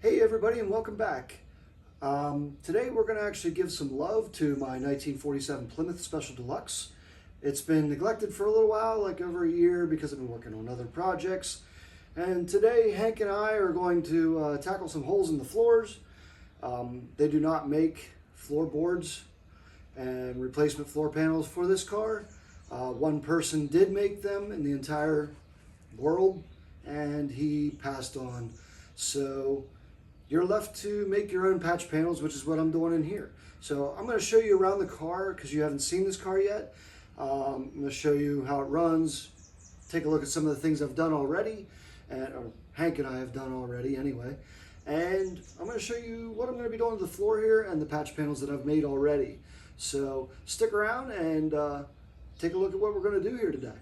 Hey everybody, and welcome back. Today we're going to actually give some love to my 1947 Plymouth Special Deluxe. It's been neglected for a little while, like over a year, because I've been working on other projects. And today Hank and I are going to tackle some holes in the floors. They do not make floorboards and replacement floor panels for this car. One person did make them in the entire world, and he passed on. So you're left to make your own patch panels, which is what I'm doing in here. So I'm going to show you around the car because you haven't seen this car yet. I'm going to show you how it runs, take a look at some of the things I've done already, or Hank and I have done already anyway. And I'm going to show you what I'm going to be doing to the floor here and the patch panels that I've made already. So stick around and take a look at what we're going to do here today.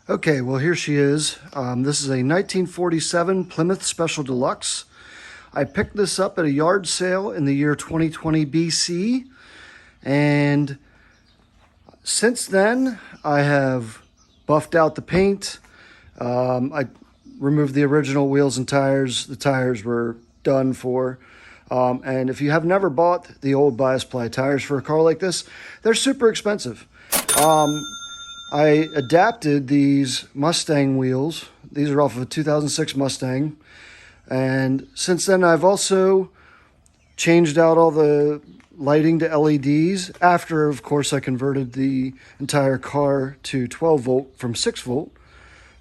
Okay, well here she is. This is a 1947 Plymouth Special Deluxe. I picked this up at a yard sale in the year 2020 BC, and since then I have buffed out the paint. I removed the original wheels and tires. The tires were done for. And if you have never bought the old bias ply tires for a car like this, they're super expensive. I adapted these Mustang wheels. These are off of a 2006 Mustang. And since then, I've also changed out all the lighting to LEDs after, of course, I converted the entire car to 12 volt from 6 volt.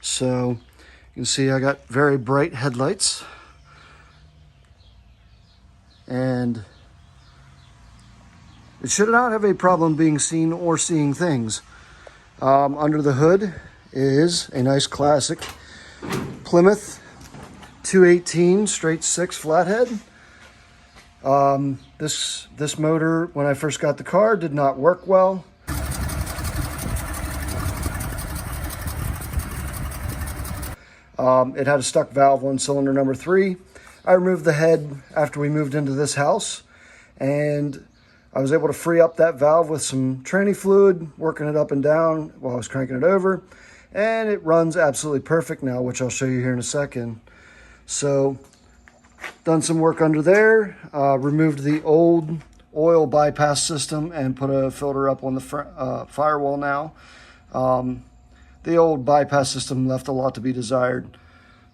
So you can see I got very bright headlights. And it should not have a problem being seen or seeing things. Under the hood is a nice classic Plymouth 218 straight 6 flathead. This motor, when I first got the car, did not work well. It had a stuck valve on cylinder number 3. I removed the head after we moved into this house, and I was able to free up that valve with some tranny fluid, working it up and down while I was cranking it over, and it runs absolutely perfect now, which I'll show you here in a second. So, done some work under there, removed the old oil bypass system and put a filter up on the firewall now. The old bypass system left a lot to be desired.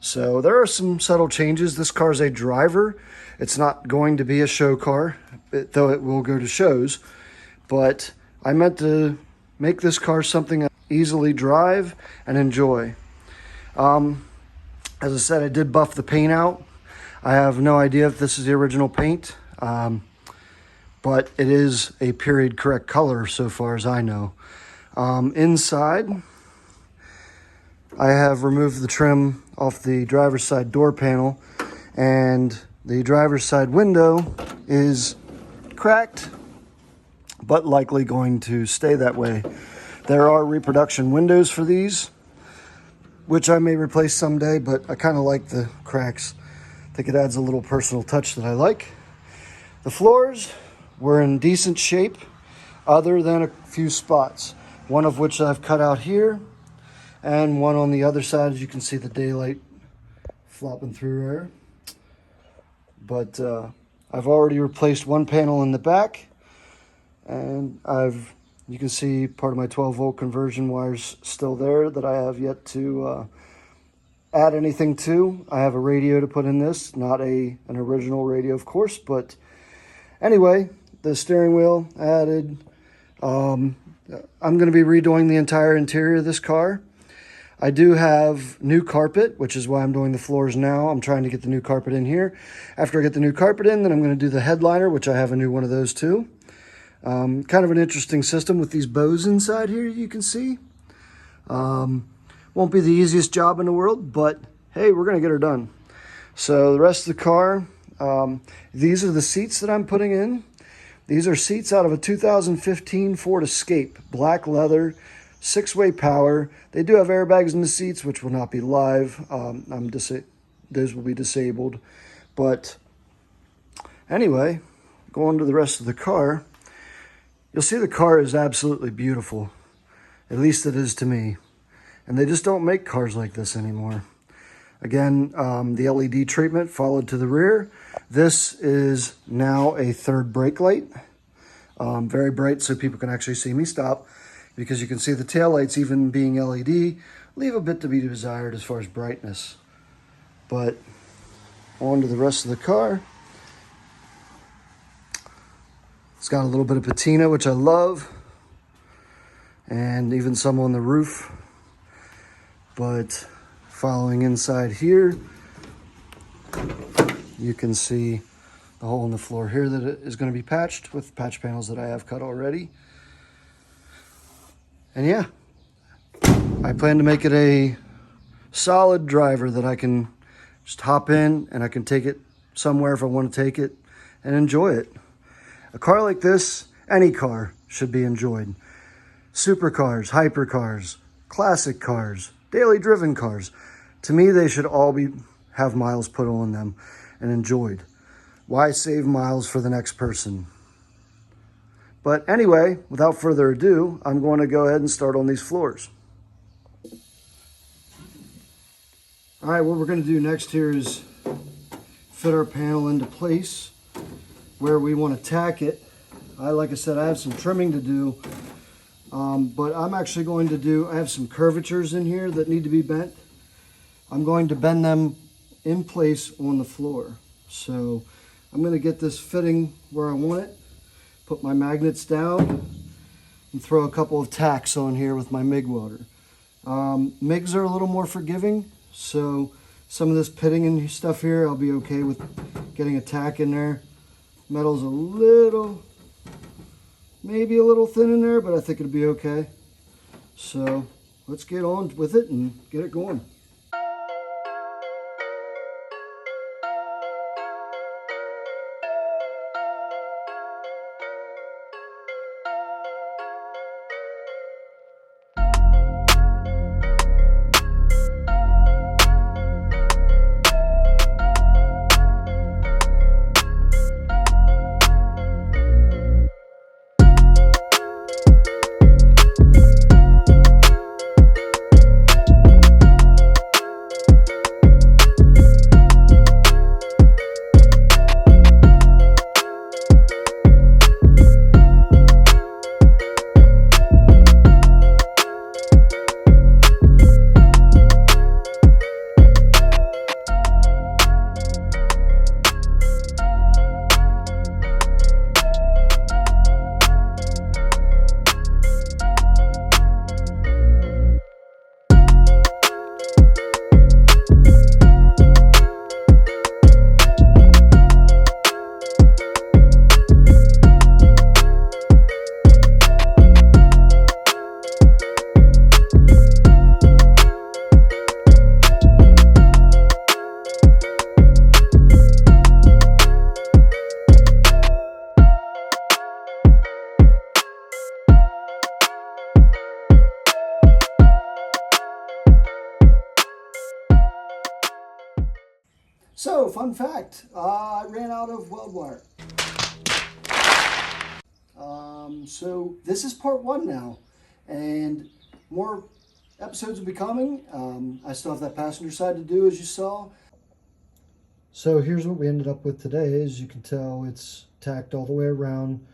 So there are some subtle changes. This car is a driver. It's not going to be a show car, though it will go to shows. But I meant to make this car something I easily drive and enjoy. As I said, I did buff the paint out. I have no idea if this is the original paint, but it is a period correct color so far as I know. Inside, I have removed the trim off the driver's side door panel, and the driver's side window is cracked, but likely going to stay that way. There are reproduction windows for these, which I may replace someday, but I kind of like the cracks. I think it adds a little personal touch that I like. The floors were in decent shape, other than a few spots, one of which I've cut out here, and one on the other side, as you can see the daylight flopping through there. But I've already replaced one panel in the back, and you can see part of my 12 volt conversion wires still there that I have yet to add anything to. I have a radio to put in this, not an original radio, of course, but anyway, the steering wheel added. I'm going to be redoing the entire interior of this car. I do have new carpet, which is why I'm doing the floors now. I'm trying to get the new carpet in here. After I get the new carpet in, then I'm going to do the headliner, which I have a new one of those too. Kind of an interesting system with these bows inside here, you can see. Won't be the easiest job in the world, but hey, we're going to get her done. So the rest of the car, these are the seats that I'm putting in. These are seats out of a 2015 Ford Escape, black leather, 6-way power. They do have airbags in the seats, which will not be live. Those will be disabled. But anyway, going to the rest of the car, you'll see the car is absolutely beautiful. At least it is to me. And they just don't make cars like this anymore. Again, the LED treatment followed to the rear. This is now a third brake light. Very bright so people can actually see me stop, because you can see the taillights, even being LED, leave a bit to be desired as far as brightness. But on to the rest of the car. It's got a little bit of patina, which I love, and even some on the roof. But following inside here, you can see the hole in the floor here that is going to be patched with patch panels that I have cut already. And yeah, I plan to make it a solid driver that I can just hop in and I can take it somewhere if I want to take it and enjoy it. A car like this, any car, should be enjoyed. Supercars, hypercars, classic cars, daily driven cars. To me, they should all have miles put on them and enjoyed. Why save miles for the next person? But anyway, without further ado, I'm going to go ahead and start on these floors. All right, what we're going to do next here is fit our panel into place where we want to tack it. Like I said, I have some trimming to do, but I'm actually going to I have some curvatures in here that need to be bent. I'm going to bend them in place on the floor. So I'm going to get this fitting where I want it, put my magnets down, and throw a couple of tacks on here with my MIG welder. MIGs are a little more forgiving, so some of this pitting and stuff here, I'll be okay with getting a tack in there. Metal's a little, maybe a little thin in there, but I think it'll be okay. So let's get on with it and get it going. So, fun fact, I ran out of weld wire. So this is part one now, and more episodes will be coming. I still have that passenger side to do, as you saw. So here's what we ended up with today. As you can tell, it's tacked all the way around.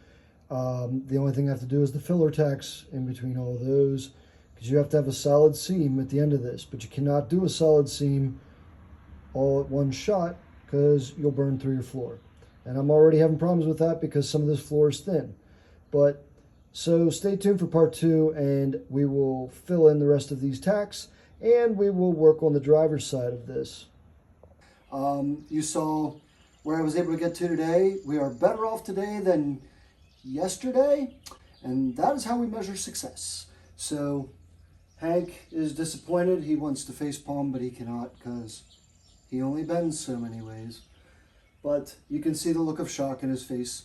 The only thing I have to do is the filler tacks in between all of those, because you have to have a solid seam at the end of this, but you cannot do a solid seam all at one shot because you'll burn through your floor. And I'm already having problems with that because some of this floor is thin. But so stay tuned for part two, and we will fill in the rest of these tacks, and we will work on the driver's side of this. You saw where I was able to get to today. We are better off today than yesterday, and that is how we measure success. So Hank is disappointed. He wants to facepalm, but he cannot because he only bends so many ways. But you can see the look of shock in his face.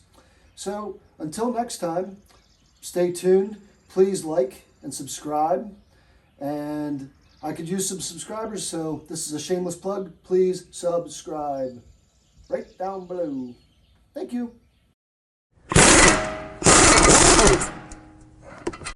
So until next time, stay tuned. Please like and subscribe. And I could use some subscribers, so this is a shameless plug. Please subscribe right down below. Thank you.